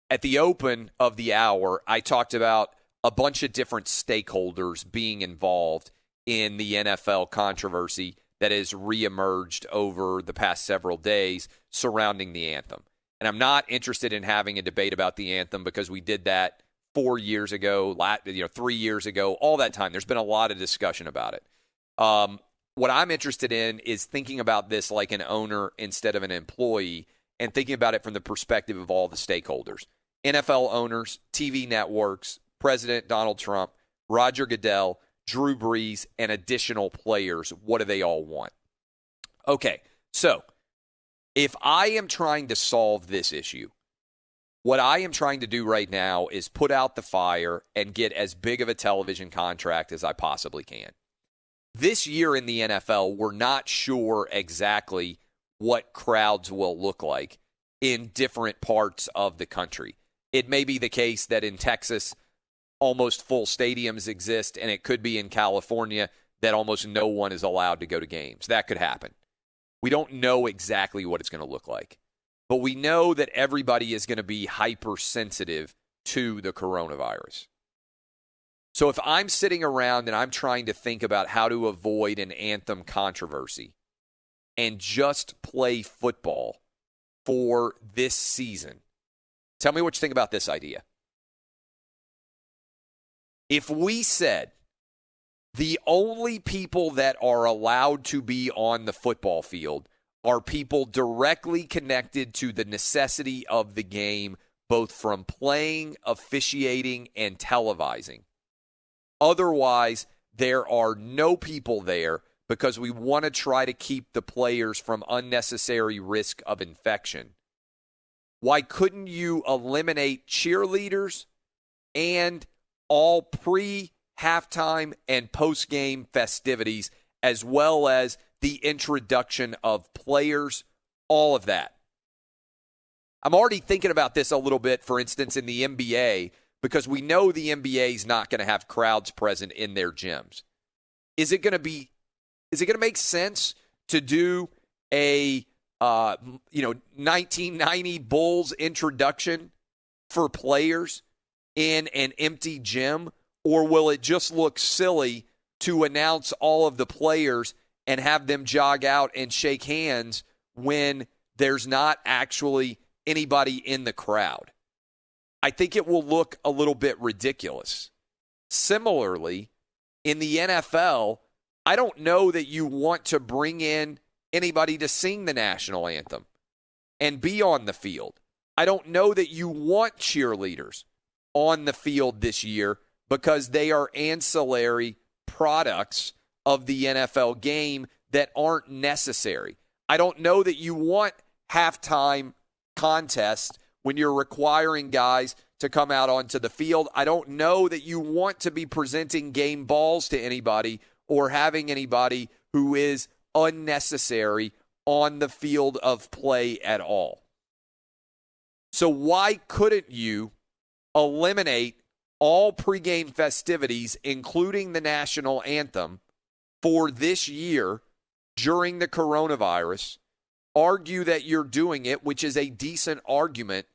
at the open of the hour, I talked about a bunch of different stakeholders being involved in the NFL controversy that has reemerged over the past several days surrounding the anthem. And I'm not interested in having a debate about the anthem because we did that 4 years ago, 3 years ago, all that time. There's been a lot of discussion about it. What I'm interested in is thinking about this like an owner instead of an employee and thinking about it from the perspective of all the stakeholders. NFL owners, TV networks, President Donald Trump, Roger Goodell, Drew Brees, and additional players. What do they all want? Okay, so if I am trying to solve this issue, what I am trying to do right now is put out the fire and get as big of a television contract as I possibly can. This year in the NFL, we're not sure exactly what crowds will look like in different parts of the country. It may be the case that in Texas, almost full stadiums exist, and it could be in California that almost no one is allowed to go to games. That could happen. We don't know exactly what it's going to look like, but we know that everybody is going to be hypersensitive to the coronavirus. So if I'm sitting around and I'm trying to think about how to avoid an anthem controversy and just play football for this season, tell me what you think about this idea. If we said the only people that are allowed to be on the football field are people directly connected to the necessity of the game, both from playing, officiating, and televising. Otherwise, there are no people there because we want to try to keep the players from unnecessary risk of infection. Why couldn't you eliminate cheerleaders and all pre-halftime and post-game festivities, as well as the introduction of players, all of that? I'm already thinking about this a little bit, for instance, in the NBA, because we know the NBA is not going to have crowds present in their gyms. Is it going to make sense to do a 1990 Bulls introduction for players in an empty gym, or will it just look silly to announce all of the players and have them jog out and shake hands when there's not actually anybody in the crowd? I think it will look a little bit ridiculous. Similarly, in the NFL, I don't know that you want to bring in anybody to sing the national anthem and be on the field. I don't know that you want cheerleaders on the field this year because they are ancillary products of the NFL game that aren't necessary. I don't know that you want halftime contests when you're requiring guys to come out onto the field. I don't know that you want to be presenting game balls to anybody or having anybody who is unnecessary on the field of play at all. So why couldn't you eliminate all pregame festivities, including the national anthem, for this year during the coronavirus? Argue that you're doing it, which is a decent argument,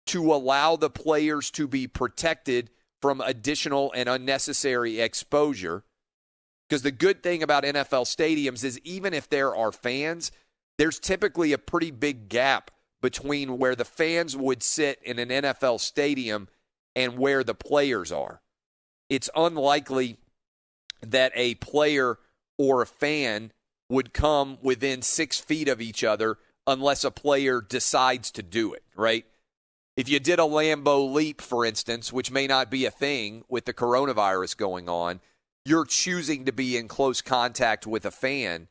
to allow the players to be protected from additional and unnecessary exposure. Because the good thing about NFL stadiums is even if there are fans, there's typically a pretty big gap between where the fans would sit in an NFL stadium and where the players are. It's unlikely that a player or a fan would come within 6 feet of each other unless a player decides to do it, right? If you did a Lambeau leap, for instance, which may not be a thing with the coronavirus going on, you're choosing to be in close contact with a fan.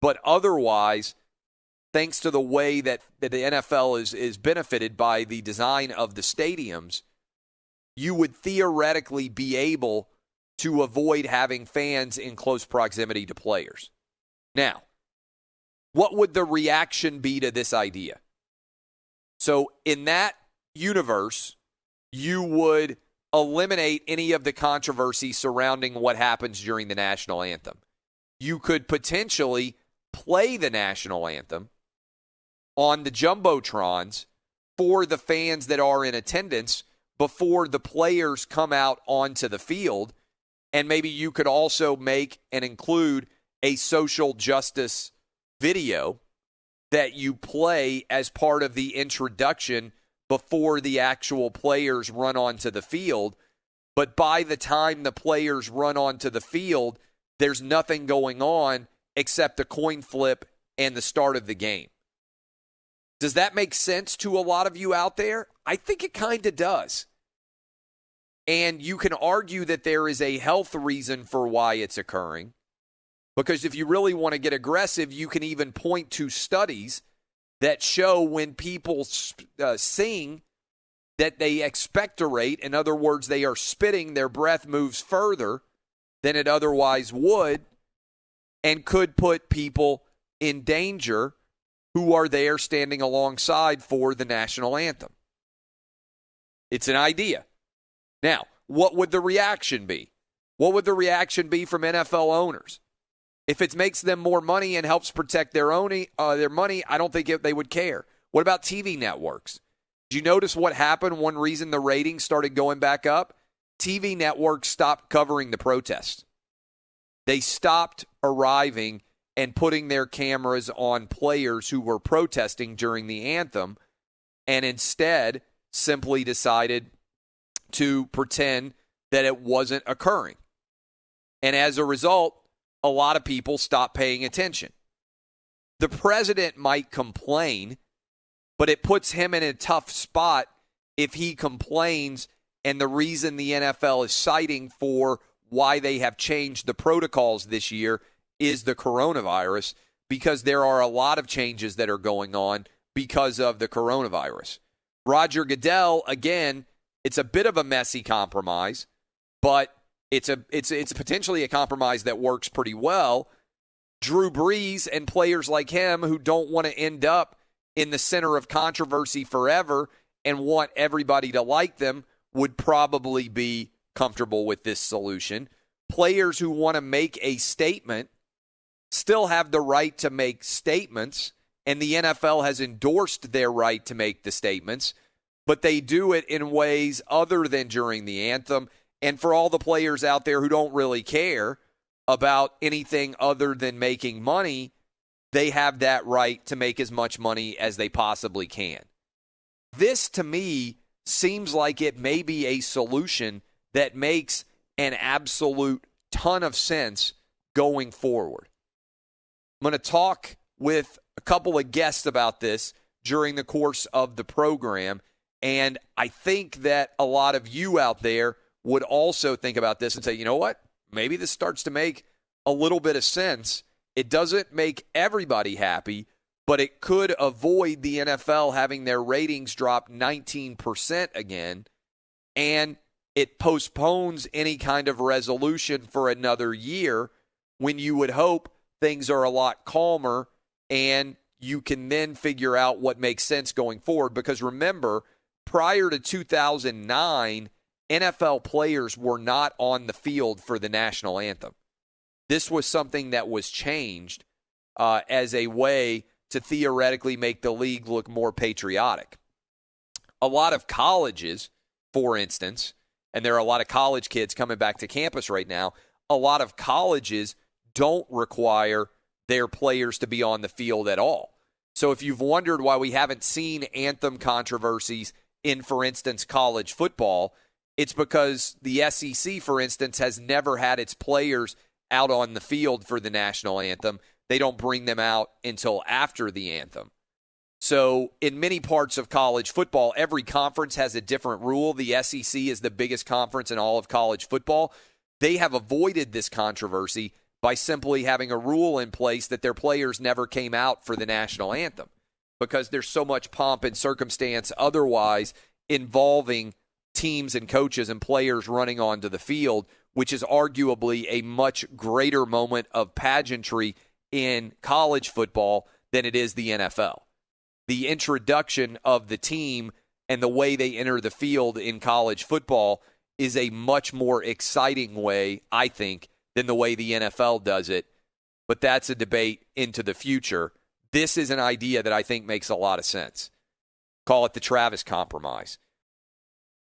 But otherwise, thanks to the way that the NFL is benefited by the design of the stadiums, you would theoretically be able to avoid having fans in close proximity to players. Now, what would the reaction be to this idea? So in that universe, you would eliminate any of the controversy surrounding what happens during the national anthem. You could potentially play the national anthem on the jumbotrons for the fans that are in attendance before the players come out onto the field. And maybe you could also make and include a social justice video that you play as part of the introduction before the actual players run onto the field. But by the time the players run onto the field, there's nothing going on except a coin flip and the start of the game. Does that make sense to a lot of you out there? I think it kind of does. And you can argue that there is a health reason for why it's occurring. Because if you really want to get aggressive, you can even point to studies that show when people sing that they expectorate. In other words, they are spitting, their breath moves further than it otherwise would and could put people in danger who are there standing alongside for the national anthem. It's an idea. Now, what would the reaction be? What would the reaction be from NFL owners? If it makes them more money and helps protect their money, I don't think they would care. What about TV networks? Did you notice what happened? One reason the ratings started going back up? TV networks stopped covering the protests. They stopped arriving and putting their cameras on players who were protesting during the anthem, and instead simply decided to pretend that it wasn't occurring. And as a result, a lot of people stopped paying attention. The president might complain, but it puts him in a tough spot if he complains, and the reason the NFL is citing for why they have changed the protocols this year is the coronavirus, because there are a lot of changes that are going on because of the coronavirus. Roger Goodell, again, it's a bit of a messy compromise, but it's potentially a compromise that works pretty well. Drew Brees and players like him who don't want to end up in the center of controversy forever and want everybody to like them would probably be comfortable with this solution. Players who want to make a statement still have the right to make statements, and the NFL has endorsed their right to make the statements, but they do it in ways other than during the anthem. And for all the players out there who don't really care about anything other than making money, they have that right to make as much money as they possibly can. This, to me, seems like it may be a solution that makes an absolute ton of sense going forward. I'm going to talk with a couple of guests about this during the course of the program, and I think that a lot of you out there would also think about this and say, you know what? Maybe this starts to make a little bit of sense. It doesn't make everybody happy, but it could avoid the NFL having their ratings drop 19% again, and it postpones any kind of resolution for another year when you would hope things are a lot calmer and you can then figure out what makes sense going forward. Because remember, prior to 2009, NFL players were not on the field for the national anthem. This was something that was changed as a way to theoretically make the league look more patriotic. A lot of colleges, for instance, and there are a lot of college kids coming back to campus right now, a lot of colleges don't require their players to be on the field at all. So if you've wondered why we haven't seen anthem controversies in, for instance, college football, it's because the SEC, for instance, has never had its players out on the field for the national anthem. They don't bring them out until after the anthem. So in many parts of college football, every conference has a different rule. The SEC is the biggest conference in all of college football. They have avoided this controversy by simply having a rule in place that their players never came out for the national anthem because there's so much pomp and circumstance otherwise involving teams and coaches and players running onto the field, which is arguably a much greater moment of pageantry in college football than it is the NFL. The introduction of the team and the way they enter the field in college football is a much more exciting way, I think, than the way the NFL does it. But that's a debate into the future. This is an idea that I think makes a lot of sense. Call it the Travis Compromise.